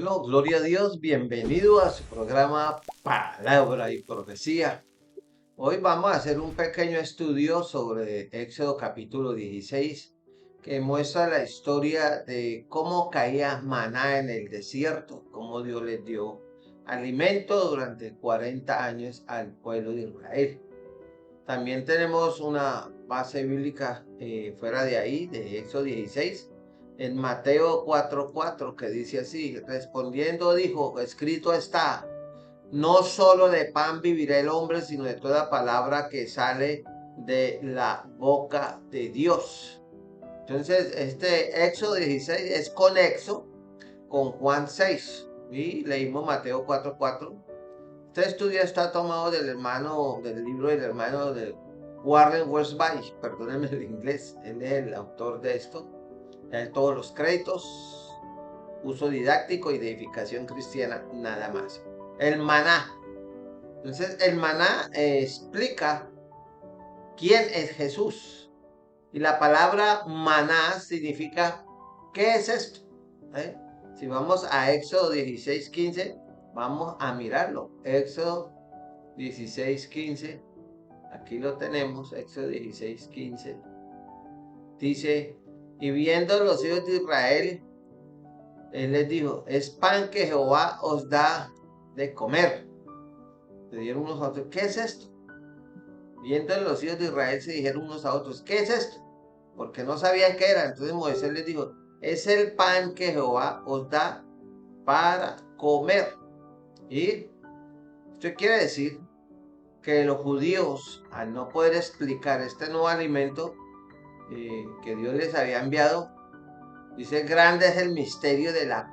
Bueno, gloria a Dios, bienvenido a su programa Palabra y Profecía. Hoy vamos a hacer un pequeño estudio sobre Éxodo capítulo 16, que muestra la historia de cómo caía maná en el desierto, cómo Dios les dio alimento durante 40 años al pueblo de Israel. También tenemos una base bíblica fuera de ahí, de Éxodo 16, en Mateo 4:4, que dice así: respondiendo dijo, escrito está, no solo de pan vivirá el hombre, sino de toda palabra que sale de la boca de Dios. Entonces, este Éxodo 16 es conexo con Juan 6. Y leímos Mateo 4:4. Este estudio está tomado del libro del hermano de Warren Wiersbe, perdónenme el inglés, él es el autor de esto. Todos los créditos, uso didáctico y de edificación cristiana, nada más. El maná. Entonces, el maná explica quién es Jesús. Y la palabra maná significa, ¿qué es esto? ¿Eh? Si vamos a Éxodo 16:15, vamos a mirarlo. Éxodo 16:15, aquí lo tenemos, Éxodo 16:15. Dice, y viendo los hijos de Israel, él les dijo, es pan que Jehová os da de comer. Le dieron unos a otros, ¿qué es esto? Viendo los hijos de Israel se dijeron unos a otros, ¿qué es esto? Porque no sabían qué era. Entonces Moisés les dijo, es el pan que Jehová os da para comer. Y esto quiere decir que los judíos, al no poder explicar este nuevo alimento que Dios les había enviado, dice, grande es el misterio de la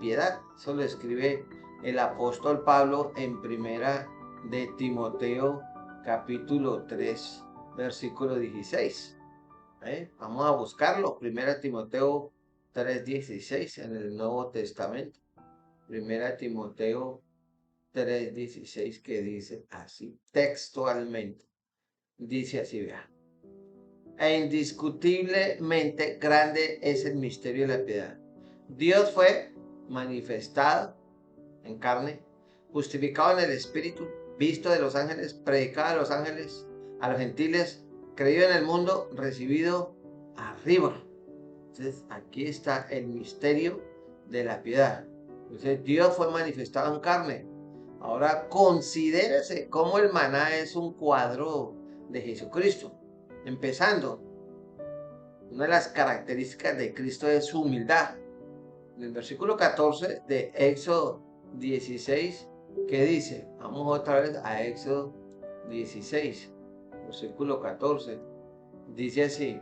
piedad. Eso lo escribe el apóstol Pablo en primera de Timoteo capítulo 3, versículo 16. Vamos a buscarlo, primera Timoteo 3:16 en el Nuevo Testamento. Primera Timoteo 3:16, que dice así, textualmente. Dice así, vea. E indiscutiblemente grande es el misterio de la piedad. Dios fue manifestado en carne, justificado en el Espíritu, visto de los ángeles, predicado a los ángeles, a los gentiles, creído en el mundo, recibido arriba. Entonces, aquí está el misterio de la piedad. Entonces, Dios fue manifestado en carne. Ahora, considérese cómo el maná es un cuadro de Jesucristo. Empezando, una de las características de Cristo es su humildad. En el versículo 14 de Éxodo 16, que dice, vamos otra vez a Éxodo 16, versículo 14, dice así,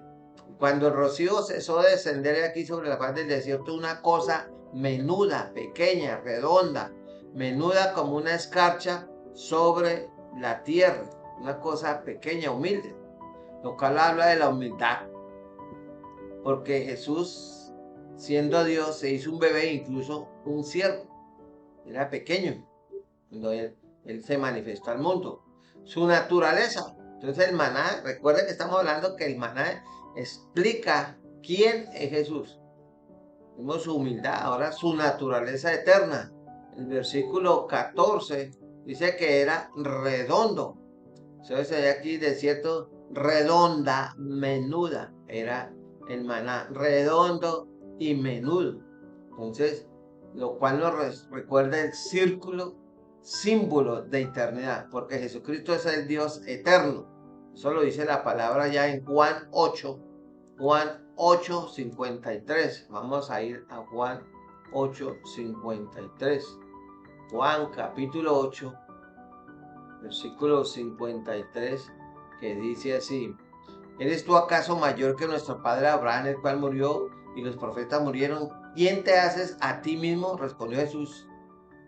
cuando el rocío cesó de descender aquí sobre la faz del desierto, una cosa menuda, pequeña, redonda, menuda como una escarcha sobre la tierra, una cosa pequeña, humilde, lo cual habla de la humildad, porque Jesús, siendo Dios, se hizo un bebé, incluso un siervo, era pequeño, cuando él se manifestó al mundo. Su naturaleza, entonces el maná, recuerden que estamos hablando que el maná explica quién es Jesús. Vemos su humildad, ahora su naturaleza eterna. El versículo 14 dice que era redondo. Entonces hay aquí desierto redonda, menuda. Era el maná redondo y menudo. Entonces, lo cual nos recuerda el círculo, símbolo de eternidad, porque Jesucristo es el Dios eterno. Eso lo dice la palabra ya en Juan 8:53. Vamos a ir a Juan 8:53. Juan capítulo 8, versículo 53, que dice así, ¿eres tú acaso mayor que nuestro padre Abraham, el cual murió y los profetas murieron? ¿Quién te haces a ti mismo? Respondió Jesús.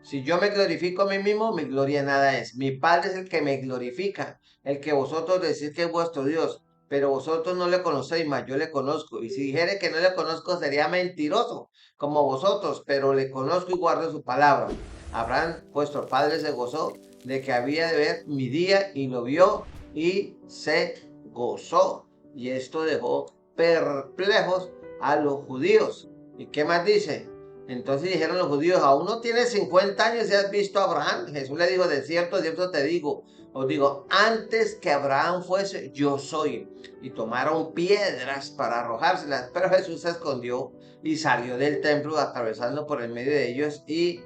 Si yo me glorifico a mí mismo, mi gloria nada es. Mi Padre es el que me glorifica, el que vosotros decís que es vuestro Dios, pero vosotros no le conocéis, mas yo le conozco. Y si dijere que no le conozco, sería mentiroso, como vosotros, pero le conozco y guardo su palabra. Abraham, vuestro padre, se gozó de que había de ver mi día y lo vio y se gozó. Y esto dejó perplejos a los judíos. ¿Y qué más dice? Entonces dijeron los judíos, aún no tienes 50 años y has visto a Abraham. Jesús le dijo, de cierto te digo, os digo, antes que Abraham fuese, yo soy. Y tomaron piedras para arrojárselas, pero Jesús se escondió y salió del templo atravesando por el medio de ellos y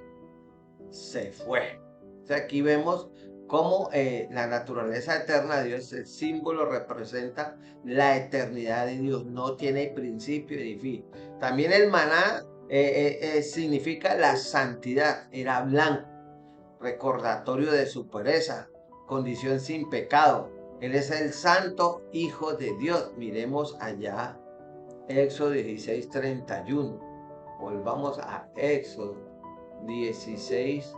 se fue. O sea, aquí vemos cómo la naturaleza eterna de Dios, el símbolo representa la eternidad de Dios, no tiene principio ni fin. También el maná significa la santidad, era blanco, recordatorio de su pureza, condición sin pecado. Él es el santo Hijo de Dios. Miremos allá Éxodo 16:31. Volvamos a Éxodo 16,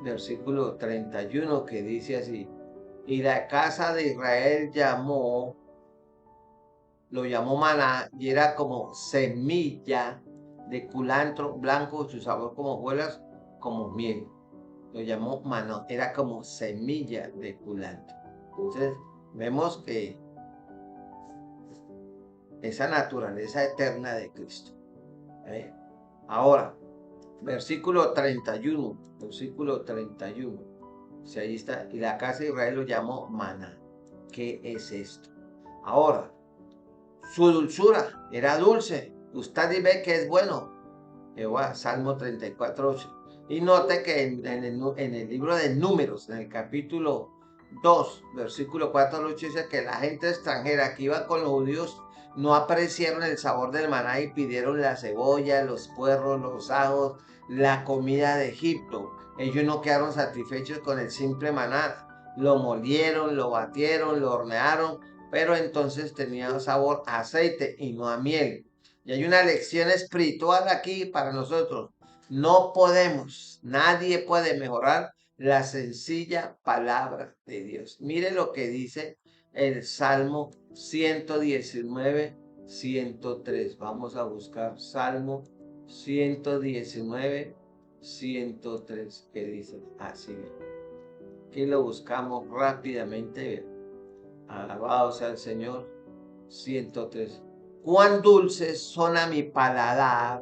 versículo 31, que dice así: y la casa de Israel lo llamó maná, y era como semilla de culantro blanco, su sabor como hojuelas, como miel. Lo llamó maná, era como semilla de culantro. Entonces vemos que esa naturaleza eterna de Cristo. Ahora, versículo 31. Si ahí está, y la casa de Israel lo llamó maná. ¿Qué es esto? Ahora, su dulzura era dulce. Usted ve que es bueno. Jehová, Salmo 34:8. Y note que en el libro de Números, en el capítulo 2, versículo 4 al 8, dice que la gente extranjera que iba con los judíos no apreciaron el sabor del maná y pidieron la cebolla, los puerros, los ajos, la comida de Egipto. Ellos no quedaron satisfechos con el simple maná. Lo molieron, lo batieron, lo hornearon, pero entonces tenía sabor a aceite y no a miel. Y hay una lección espiritual aquí para nosotros. No podemos, nadie puede mejorar la sencilla palabra de Dios. Mire lo que dice el Salmo 119, 103. Vamos a buscar Salmo 119, 103, que dice así. Aquí lo buscamos rápidamente. Alabado sea el Señor. 103. Cuán dulces son a mi paladar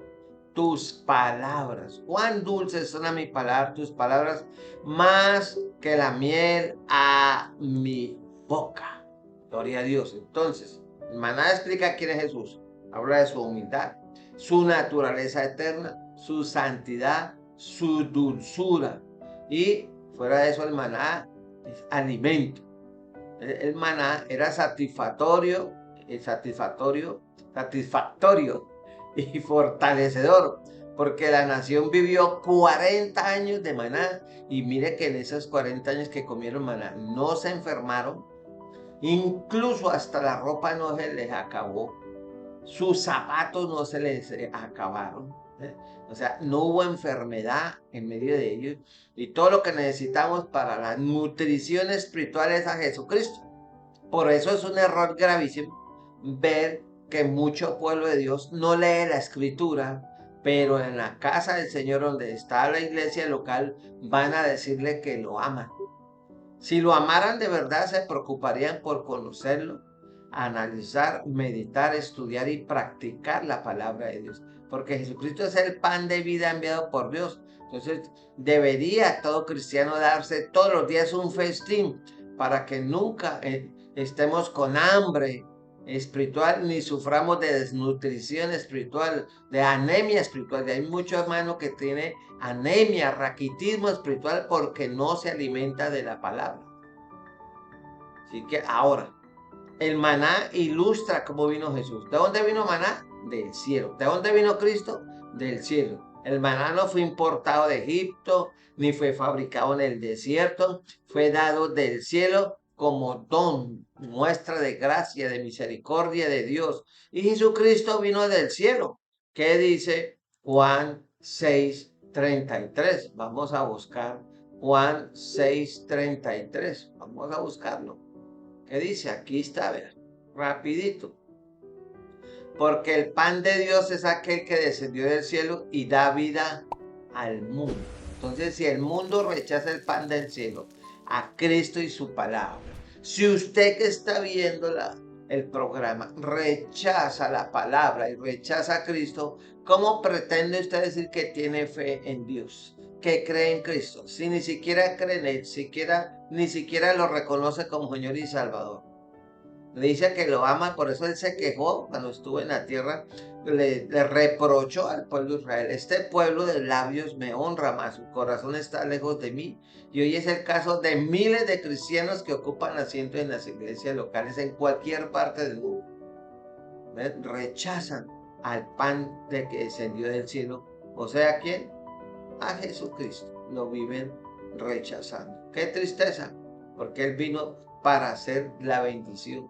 tus palabras. Cuán dulces son a mi paladar tus palabras, más que la miel a mi boca. Gloria a Dios. Entonces, el maná explica quién es Jesús. Habla de su humildad, su naturaleza eterna, su santidad, su dulzura. Y fuera de eso, el maná es alimento. El maná era satisfactorio y fortalecedor, porque la nación vivió 40 años de maná, y mire que en esos 40 años que comieron maná no se enfermaron, incluso hasta la ropa no se les acabó, sus zapatos no se les acabaron. O sea, no hubo enfermedad en medio de ellos, y todo lo que necesitamos para la nutrición espiritual es a Jesucristo. Por eso es un error gravísimo ver que mucho pueblo de Dios no lee la escritura, pero en la casa del Señor, donde está la iglesia local, van a decirle que lo aman. Si lo amaran de verdad, se preocuparían por conocerlo, analizar, meditar, estudiar y practicar la palabra de Dios. Porque Jesucristo es el pan de vida enviado por Dios. Entonces, debería todo cristiano darse todos los días un festín para que nunca estemos con hambre espiritual ni suframos de desnutrición espiritual, de anemia espiritual. Hay muchos hermanos que tienen anemia, raquitismo espiritual, porque no se alimenta de la palabra. Así que ahora, el maná ilustra cómo vino Jesús. ¿De dónde vino maná? Del cielo. ¿De dónde vino Cristo? Del cielo. El maná no fue importado de Egipto, ni fue fabricado en el desierto. Fue dado del cielo como don, muestra de gracia, de misericordia de Dios. Y Jesucristo vino del cielo. ¿Qué dice Juan 6:33? Vamos a buscar Juan 6:33. Vamos a buscarlo. ¿Qué dice? Aquí está, a ver, rapidito. Porque el pan de Dios es aquel que descendió del cielo y da vida al mundo. Entonces, si el mundo rechaza el pan del cielo, a Cristo y su palabra, si usted que está viendo el programa, rechaza la palabra y rechaza a Cristo, ¿cómo pretende usted decir que tiene fe en Dios? Que cree en Cristo, si ni siquiera cree en Él, ni siquiera lo reconoce como Señor y Salvador. Le dice que lo ama, por eso Él se quejó cuando estuvo en la tierra, le reprochó al pueblo de Israel: este pueblo de labios me honra, mas su corazón está lejos de mí. Y hoy es el caso de miles de cristianos que ocupan asientos en las iglesias locales en cualquier parte del mundo. Rechazan al pan de que descendió del cielo, o sea, ¿quién? A Jesucristo. Lo viven rechazando. Qué tristeza, porque Él vino para hacer la bendición,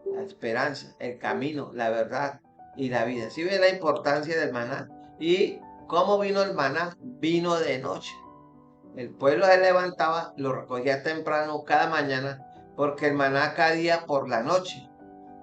la esperanza, el camino, la verdad y la vida. ¿Sí ve la importancia del maná? ¿Y cómo vino el maná? Vino de noche. El pueblo se levantaba, lo recogía temprano cada mañana, porque el maná caía por la noche.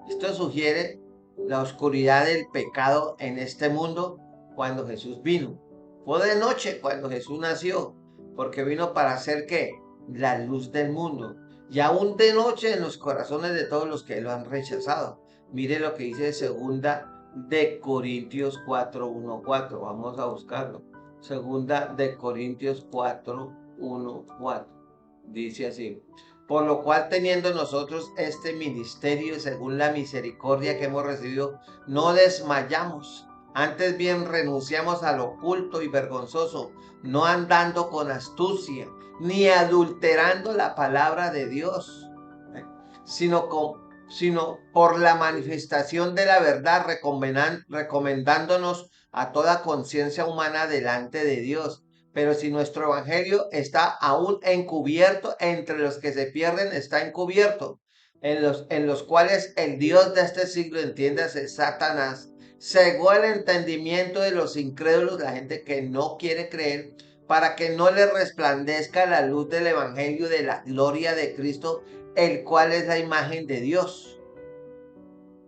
Esto sugiere la oscuridad del pecado en este mundo cuando Jesús vino. Fue de noche cuando Jesús nació, porque vino para hacer ¿qué? La luz del mundo. Y aún de noche en los corazones de todos los que lo han rechazado. Mire lo que dice segunda de Corintios 4:1-4. Vamos a buscarlo. Segunda de Corintios 4:1-4. Dice así: por lo cual, teniendo nosotros este ministerio según la misericordia que hemos recibido, no desmayamos. Antes bien renunciamos a lo oculto y vergonzoso, no andando con astucia, ni adulterando la palabra de Dios, ¿eh? sino por la manifestación de la verdad, recomendándonos a toda conciencia humana delante de Dios. Pero si nuestro evangelio está aún encubierto, entre los que se pierden está encubierto, en los cuales el Dios de este siglo, entiéndase, Satanás, cegó el entendimiento de los incrédulos, la gente que no quiere creer, para que no les resplandezca la luz del evangelio de la gloria de Cristo, el cual es la imagen de Dios.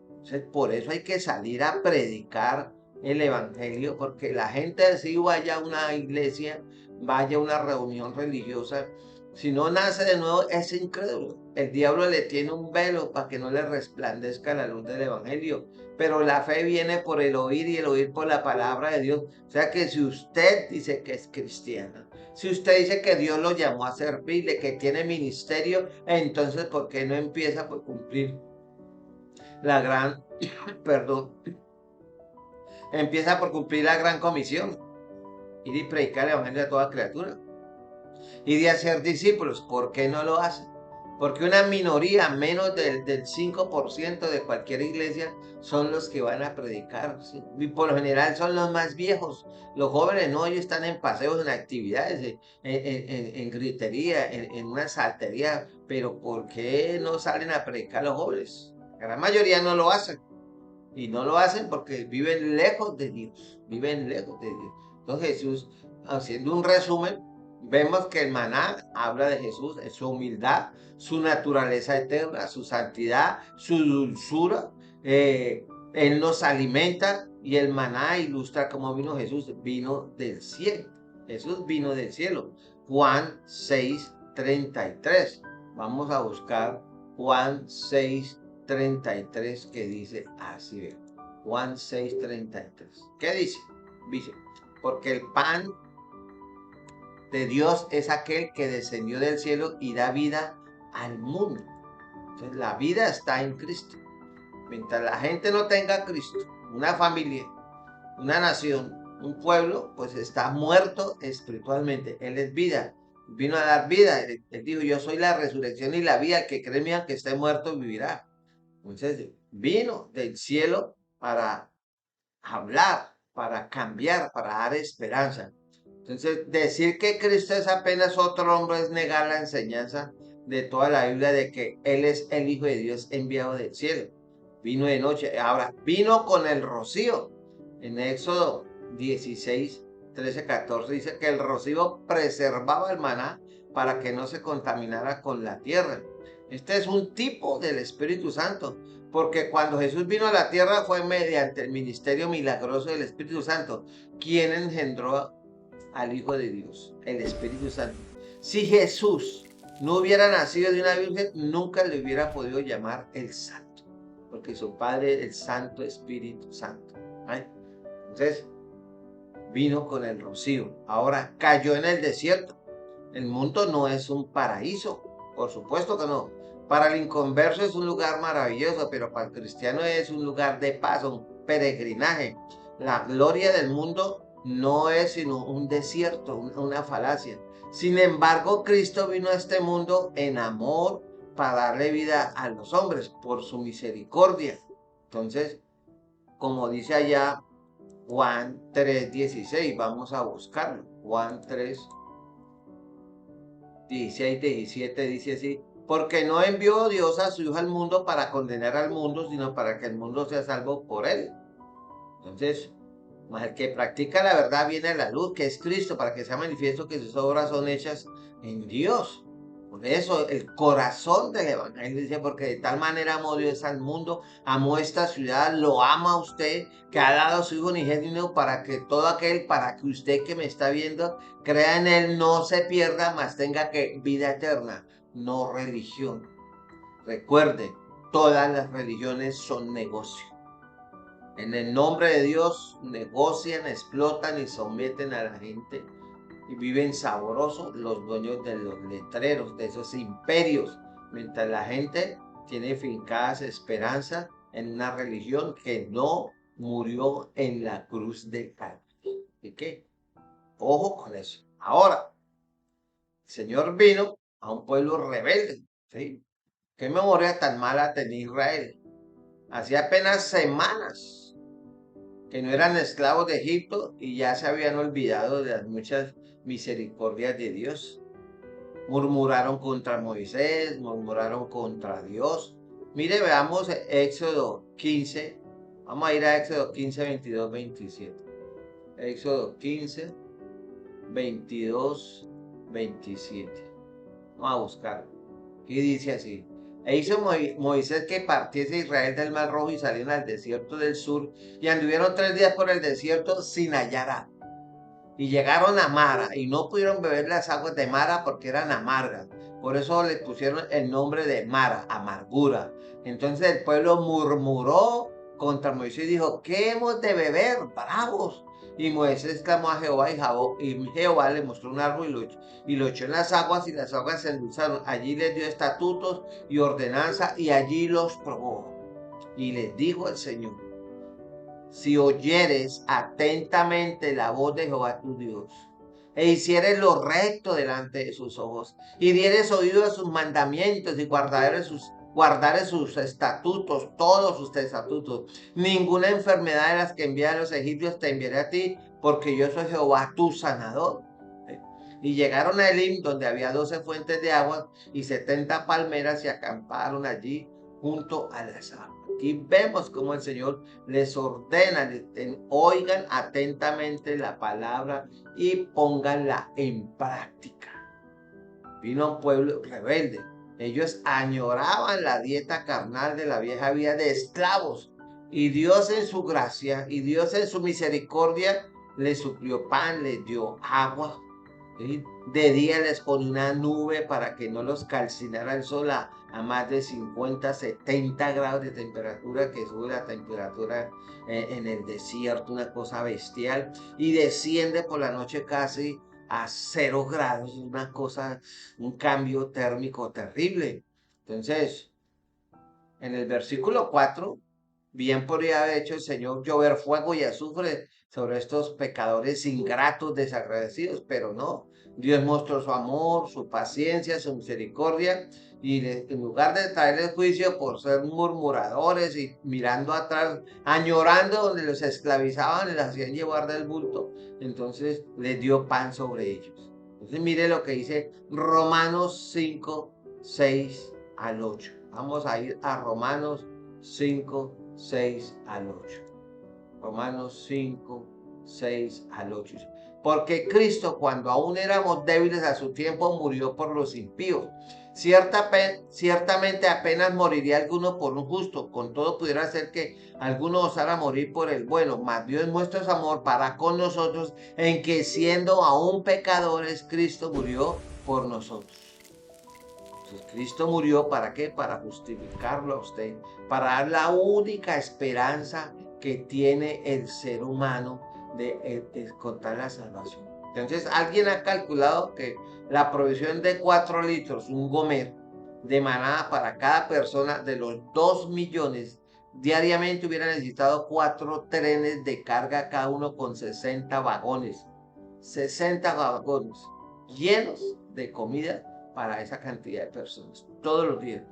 Entonces, por eso hay que salir a predicar el evangelio, porque la gente así vaya a una iglesia, vaya a una reunión religiosa, si no nace de nuevo es incrédulo. El diablo le tiene un velo para que no le resplandezca la luz del evangelio, pero la fe viene por el oír y el oír por la palabra de Dios. O sea que si usted dice que es cristiano, si usted dice que Dios lo llamó a servirle, que tiene ministerio, entonces ¿por qué no empieza por cumplir la gran, perdón, empieza por cumplir la gran comisión, ir y predicar el evangelio a toda criatura y de hacer discípulos? ¿Por qué no lo hace? Porque una minoría, menos del 5% de cualquier iglesia, son los que van a predicar, ¿sí? Y por lo general son los más viejos. Los jóvenes no, ellos están en paseos, en actividades, en gritería, en una saltería. Pero ¿por qué no salen a predicar los jóvenes? La gran mayoría no lo hacen. Y no lo hacen porque viven lejos de Dios, viven lejos de Dios. Entonces Jesús, haciendo un resumen, vemos que el maná habla de Jesús, de su humildad, su naturaleza eterna, su santidad, su dulzura. Él nos alimenta, y el maná ilustra cómo vino Jesús, vino del cielo. Jesús vino del cielo. Juan 6:33. Vamos a buscar Juan 6:33, que dice así: ve, Juan 6:33. ¿Qué dice? Dice: porque el pan de Dios es aquel que descendió del cielo y da vida al mundo. Entonces la vida está en Cristo. Mientras la gente no tenga a Cristo, una familia, una nación, un pueblo, pues está muerto espiritualmente. Él es vida, vino a dar vida. Él dijo: yo soy la resurrección y la vida, el que cree en mí, aunque esté muerto, vivirá. Entonces vino del cielo para hablar, para cambiar, para dar esperanza. Entonces, decir que Cristo es apenas otro hombre es negar la enseñanza de toda la Biblia de que Él es el Hijo de Dios enviado del cielo. Vino de noche. Ahora, vino con el rocío. En Éxodo 16, 13, 14 dice que el rocío preservaba el maná para que no se contaminara con la tierra. Este es un tipo del Espíritu Santo, porque cuando Jesús vino a la tierra fue mediante el ministerio milagroso del Espíritu Santo quien engendró al Hijo de Dios, el Espíritu Santo. Si Jesús no hubiera nacido de una virgen, nunca le hubiera podido llamar el Santo. porque su Padre es el Santo Espíritu Santo. ¿Ay? Entonces, vino con el rocío, ahora cayó en el desierto. El mundo no es un paraíso, por supuesto que no. Para el inconverso es un lugar maravilloso, pero para el cristiano es un lugar de paso, un peregrinaje. La gloria del mundo no es sino un desierto, una falacia. Sin embargo, Cristo vino a este mundo en amor para darle vida a los hombres por su misericordia. Entonces, como dice allá Juan 3:16, vamos a buscarlo. Juan 3:16-17 dice así: porque no envió Dios a su Hijo al mundo para condenar al mundo, sino para que el mundo sea salvo por él. Entonces, mas el que practica la verdad viene a la luz, que es Cristo, para que sea manifiesto que sus obras son hechas en Dios. Por eso el corazón del Evangelio dice: porque de tal manera amó Dios al mundo, amó esta ciudad, lo ama a usted, que ha dado a su Hijo unigénito para que todo aquel, para que usted que me está viendo, crea en él, no se pierda, mas tenga que vida eterna, no religión. Recuerde, todas las religiones son negocio. En el nombre de Dios negocian, explotan y someten a la gente y viven sabrosos los dueños de los letreros, de esos imperios, mientras la gente tiene fincadas esperanzas en una religión que no murió en la cruz de Calvario. ¿Y qué? Ojo con eso. Ahora, el Señor vino a un pueblo rebelde, ¿sí? ¿Qué memoria tan mala tenía Israel? Hacía apenas semanas que no eran esclavos de Egipto y ya se habían olvidado de las muchas misericordias de Dios. Murmuraron contra Moisés, murmuraron contra Dios. Mire, veamos Éxodo 15. Vamos a ir a Éxodo 15, 22, 27. Éxodo 15, 22, 27. Vamos a buscarlo. Y dice así: e hizo Moisés que partiese Israel del Mar Rojo y salieron al desierto del sur y anduvieron 3 días por el desierto sin hallar agua. Y llegaron a Mara y no pudieron beber las aguas de Mara porque eran amargas. Por eso le pusieron el nombre de Mara, amargura. Entonces el pueblo murmuró contra Moisés y dijo: ¿qué hemos de beber? Bravos. Y Moisés clamó a Jehová y Jehová le mostró un árbol y lo echó en las aguas y las aguas se endulzaron. Allí les dio estatutos y ordenanza y allí los probó. Y les dijo el Señor: si oyeres atentamente la voz de Jehová tu Dios, e hicieres lo recto delante de sus ojos, y dieres oído a sus mandamientos y guardares sus estatutos, todos sus estatutos, ninguna enfermedad de las que envían los egipcios te enviaré a ti, porque yo soy Jehová tu sanador. Y llegaron a Elim, donde había 12 fuentes de agua y 70 palmeras, y acamparon allí junto a las aguas. Aquí vemos cómo el Señor les ordena: oigan atentamente la palabra y pónganla en práctica. Vino un pueblo rebelde. Ellos añoraban la dieta carnal de la vieja vida de esclavos. Y Dios en su gracia y Dios en su misericordia les suplió pan, les dio agua. ¿Sí? De día les pone una nube para que no los calcinara el sol a más de 50, 70 grados de temperatura, que sube la temperatura en el desierto, una cosa bestial, y desciende por la noche casi a 0 grados, una cosa, un cambio térmico terrible. Entonces, en el versículo 4, bien podría haber hecho el Señor llover fuego y azufre sobre estos pecadores ingratos, desagradecidos, pero no. Dios mostró su amor, su paciencia, su misericordia, y en lugar de traerles juicio por ser murmuradores y mirando atrás, añorando donde los esclavizaban y les hacían llevar del bulto, entonces les dio pan sobre ellos. Entonces mire lo que dice Romanos 5, 6 al 8. Vamos a ir a Romanos 5, 6 al 8. Romanos 5, 6 al 8. Porque Cristo, cuando aún éramos débiles a su tiempo, murió por los impíos. Ciertamente apenas moriría alguno por un justo, con todo pudiera ser que alguno osara morir por el bueno, mas Dios muestra su amor para con nosotros en que siendo aún pecadores, Cristo murió por nosotros. Pues Cristo murió ¿para qué? Para justificarlo a usted, para dar la única esperanza que tiene el ser humano de encontrar la salvación. Entonces, alguien ha calculado que la provisión de 4 litros, un gomer, de maná para cada persona de los 2 millones, diariamente hubiera necesitado 4 trenes de carga, cada uno con 60 vagones. 60 vagones llenos de comida para esa cantidad de personas todos los días.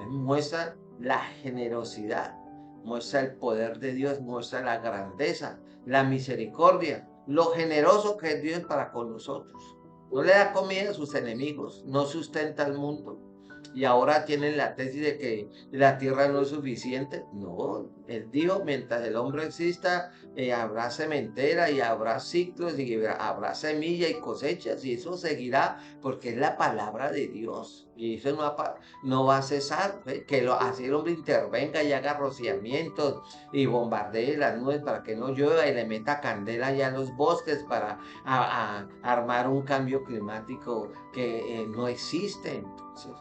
Muestra la generosidad, muestra el poder de Dios, muestra la grandeza, la misericordia, lo generoso que es Dios para con nosotros. No le da comida a sus enemigos, no sustenta al mundo. Y ahora tienen la tesis de que la tierra no es suficiente. No, él dijo, mientras el hombre exista, habrá sementera y habrá ciclos y habrá semilla y cosechas y eso seguirá porque es la palabra de Dios y eso no va a cesar. Así el hombre intervenga y haga rociamientos y bombardee las nubes para que no llueva y le meta candela allá en los bosques para armar un cambio climático que no existe. Entonces,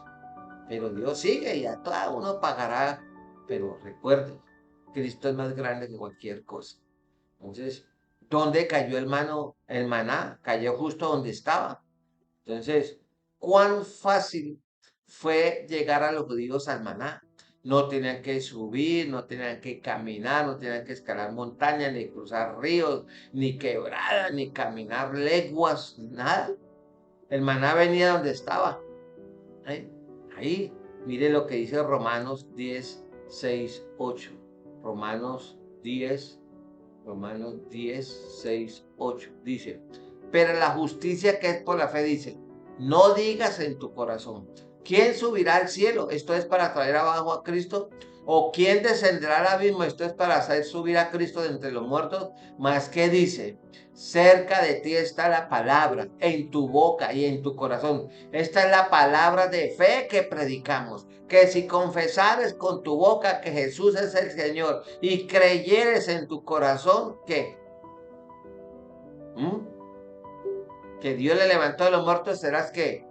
pero Dios sigue y a todo uno pagará. Pero recuerden, Cristo es más grande que cualquier cosa. Entonces, ¿dónde cayó el maná? Cayó justo donde estaba. Entonces, ¿cuán fácil fue llegar a los judíos al maná? No tenían que subir, no tenían que caminar, no tenían que escalar montañas, ni cruzar ríos, ni quebradas, ni caminar leguas, nada. El maná venía donde estaba. ¿Eh? Ahí, mire lo que dice Romanos 10, 6, 8. Romanos 10, 6, 8. Dice, pero la justicia que es por la fe dice, no digas en tu corazón, ¿quién subirá al cielo? Esto es para traer abajo a Cristo. ¿O quién descenderá al abismo? Esto es para hacer subir a Cristo de entre los muertos. Más que dice, cerca de ti está la palabra, en tu boca y en tu corazón. Esta es la palabra de fe que predicamos. Que si confesares con tu boca que Jesús es el Señor y creyeres en tu corazón, ¿qué? Que Dios le levantó de los muertos, serás ¿qué?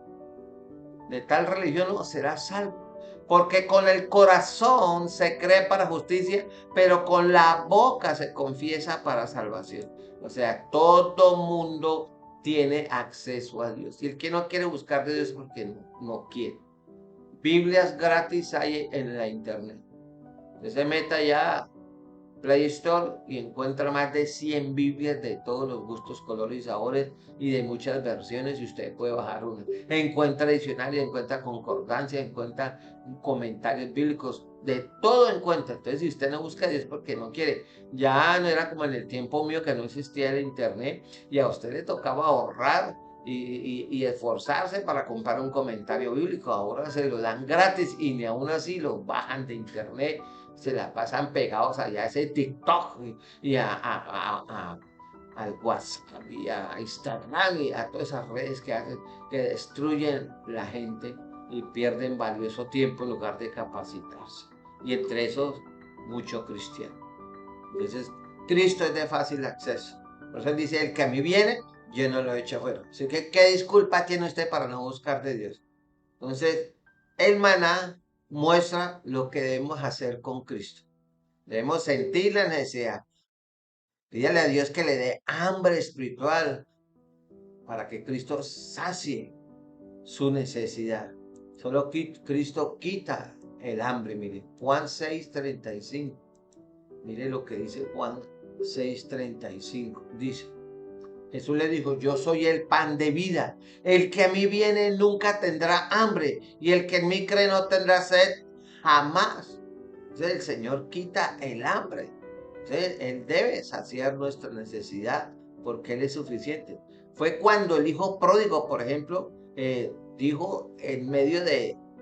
De tal religión no serás salvo. Porque con el corazón se cree para justicia, pero con la boca se confiesa para salvación. O sea, todo mundo tiene acceso a Dios. Y el que no quiere buscar de Dios porque no quiere. Biblias gratis hay en la internet. Usted se meta ya Play Store y encuentra más de 100 Biblias de todos los gustos, colores y sabores y de muchas versiones y usted puede bajar una. Encuentra diccionario, encuentra concordancia, encuentra comentarios bíblicos, de todo encuentra. Entonces, si usted no busca a Dios porque no quiere, ya no era como en el tiempo mío que no existía el internet y a usted le tocaba ahorrar y esforzarse para comprar un comentario bíblico. Ahora se lo dan gratis y ni aún así lo bajan de internet, se la pasan pegados allá a ese TikTok y al WhatsApp y a Instagram y a todas esas redes que hacen, que destruyen la gente y pierden valioso tiempo en lugar de capacitarse. Y entre esos, mucho cristiano. Entonces, Cristo es de fácil acceso. Por eso él dice, el que a mí viene, yo no lo echo afuera. Así que, ¿qué disculpa tiene usted para no buscar de Dios? Entonces, el maná muestra lo que debemos hacer con Cristo. Debemos sentir la necesidad. Pídale a Dios que le dé hambre espiritual para que Cristo sacie su necesidad. Solo Cristo quita el hambre. Mire, Juan 6:35. Mire lo que dice Juan 6:35. Dice, Jesús le dijo, yo soy el pan de vida. El que a mí viene nunca tendrá hambre y el que en mí cree no tendrá sed jamás. Entonces el Señor quita el hambre. Entonces Él debe saciar nuestra necesidad porque Él es suficiente. Fue cuando el hijo pródigo, por ejemplo, dijo en medio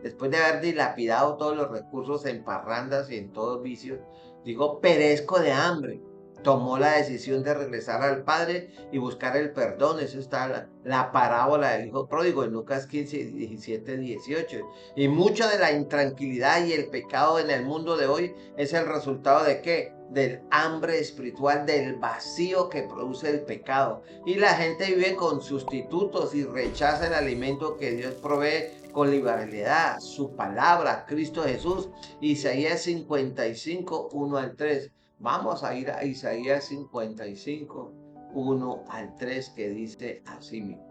después de haber dilapidado todos los recursos en parrandas y en todos vicios, dijo, perezco de hambre. Tomó la decisión de regresar al Padre y buscar el perdón. Eso está la parábola del hijo pródigo en Lucas 15, 17, 18. Y mucha de la intranquilidad y el pecado en el mundo de hoy es el resultado de ¿qué? del hambre espiritual, del vacío que produce el pecado. Y la gente vive con sustitutos y rechaza el alimento que Dios provee con liberalidad, su palabra, Cristo Jesús. Isaías 55, 1 al 3. Vamos a ir a Isaías 55, 1 al 3, que dice así mismo.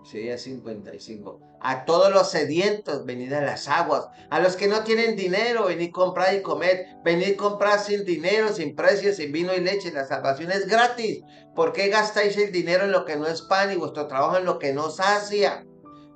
Isaías 55. A todos los sedientos, venid a las aguas. A los que no tienen dinero, venid comprar y comer. Venid comprar sin dinero, sin precio, sin vino y leche. La salvación es gratis. ¿Por qué gastáis el dinero en lo que no es pan y vuestro trabajo en lo que no sacia?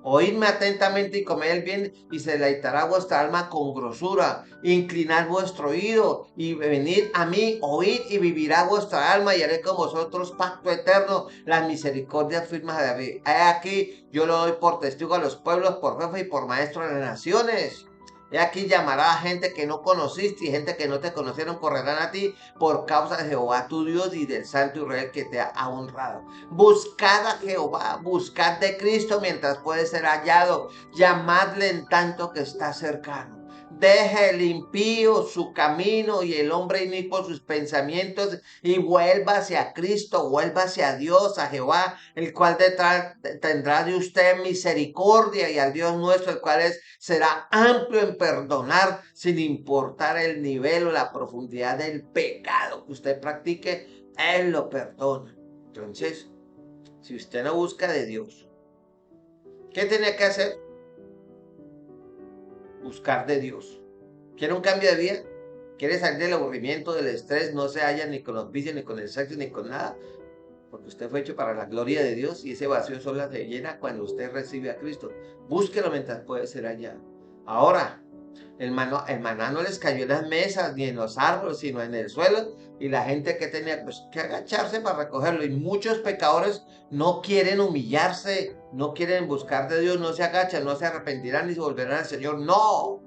Oídme atentamente y comed el bien, y se deleitará vuestra alma con grosura. Inclinad vuestro oído y venid a mí, oíd y vivirá vuestra alma, y haré con vosotros pacto eterno, las misericordias firmes de David. He aquí, yo lo doy por testigo a los pueblos, por jefe y por maestro de las naciones. He aquí llamará a gente que no conociste, y gente que no te conocieron correrán a ti por causa de Jehová tu Dios y del Santo Israel que te ha honrado. Buscad a Jehová, buscad de Cristo mientras puede ser hallado, llamadle en tanto que está cercano. Deje el impío su camino y el hombre inicuo sus pensamientos, y vuelva hacia Cristo, vuelva hacia Dios, a Jehová, el cual tendrá de usted misericordia, y al Dios nuestro, el cual será amplio en perdonar, sin importar el nivel o la profundidad del pecado que usted practique, Él lo perdona. Entonces, si usted no busca de Dios, ¿qué tiene que hacer? Buscar de Dios. ¿Quiere un cambio de vida? ¿Quiere salir del aburrimiento, del estrés? No se halla ni con los vicios, ni con el sexo, ni con nada. Porque usted fue hecho para la gloria de Dios, y ese vacío solo se llena cuando usted recibe a Cristo. Búsquelo mientras puede ser hallado. Ahora, el maná no les cayó en las mesas ni en los árboles, sino en el suelo, y la gente que tenía pues, que agacharse para recogerlo. Y muchos pecadores no quieren humillarse, no quieren buscar de Dios, no se agachan, no se arrepentirán ni se volverán al Señor. No.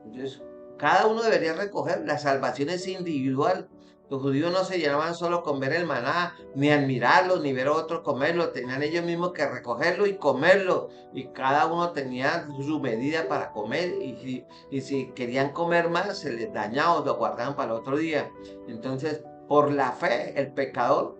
Entonces, cada uno debería recoger. La salvación es individual. Los judíos no se llenaban solo con ver el maná, ni admirarlo, ni ver a otro comerlo. Tenían ellos mismos que recogerlo y comerlo. Y cada uno tenía su medida para comer. Y si querían comer más, se les dañaba o lo guardaban para el otro día. Entonces, por la fe, el pecador,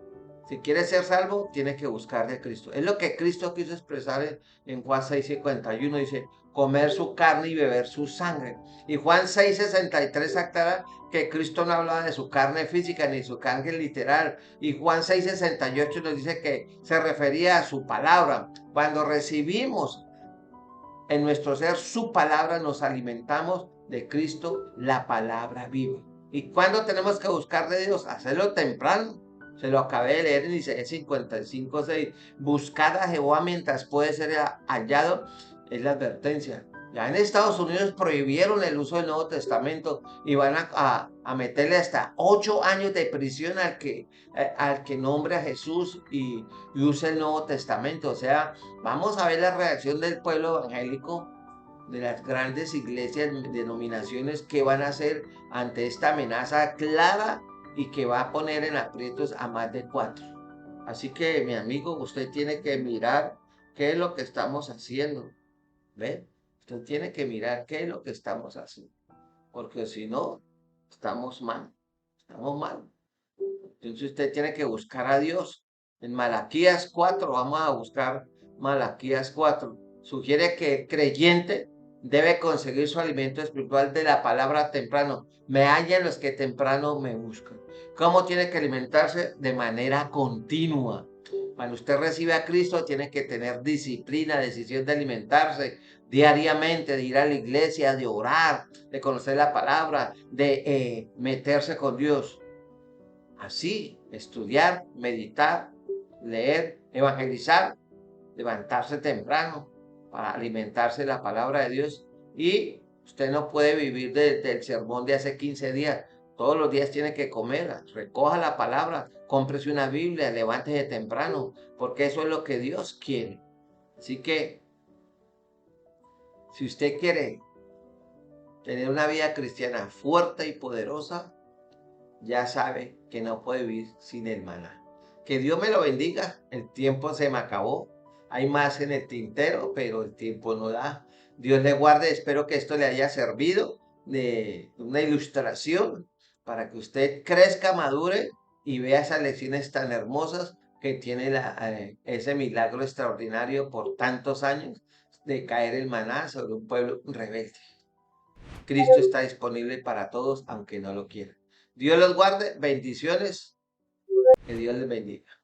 si quiere ser salvo, tiene que buscar de Cristo. Es lo que Cristo quiso expresar en Juan 6:51. Dice, comer su carne y beber su sangre. Y Juan 6:63 aclara que Cristo no hablaba de su carne física ni su carne literal. Y Juan 6:68 nos dice que se refería a su palabra. Cuando recibimos en nuestro ser su palabra, nos alimentamos de Cristo, la palabra viva. ¿Y cuándo tenemos que buscar de Dios? Hacerlo temprano. Se lo acabé de leer en Isaías 55:6. Buscad a Jehová mientras puede ser hallado, es la advertencia. Ya en Estados Unidos prohibieron el uso del Nuevo Testamento, y van a meterle hasta 8 años de prisión al que nombre a Jesús y use el Nuevo Testamento. O sea, vamos a ver la reacción del pueblo evangélico, de las grandes iglesias, denominaciones, que van a hacer ante esta amenaza clara y que va a poner en aprietos a más de 4. Así que, mi amigo, usted tiene que mirar qué es lo que estamos haciendo. ¿Ve? Usted tiene que mirar qué es lo que estamos haciendo. Porque si no, estamos mal. Estamos mal. Entonces usted tiene que buscar a Dios. En Malaquías 4, vamos a buscar Malaquías 4. Sugiere que el creyente debe conseguir su alimento espiritual de la palabra temprano. Me hallan los que temprano me buscan. ¿Cómo tiene que alimentarse? De manera continua. Cuando usted recibe a Cristo, tiene que tener disciplina, decisión de alimentarse diariamente, de ir a la iglesia, de orar, de conocer la palabra, de meterse con Dios. Así, estudiar, meditar, leer, evangelizar, levantarse temprano para alimentarse de la palabra de Dios. Y usted no puede vivir del sermón de hace 15 días. Todos los días tiene que comer, recoja la palabra, cómprese una Biblia, levántese temprano, porque eso es lo que Dios quiere. Así que, si usted quiere tener una vida cristiana fuerte y poderosa, ya sabe que no puede vivir sin el maná. Que Dios me lo bendiga. El tiempo se me acabó. Hay más en el tintero, pero el tiempo no da. Dios le guarde. Espero que esto le haya servido de una ilustración para que usted crezca, madure y vea esas lecciones tan hermosas que tiene ese milagro extraordinario por tantos años de caer el maná sobre un pueblo rebelde. Cristo está disponible para todos, aunque no lo quieran. Dios los guarde, bendiciones, que Dios les bendiga.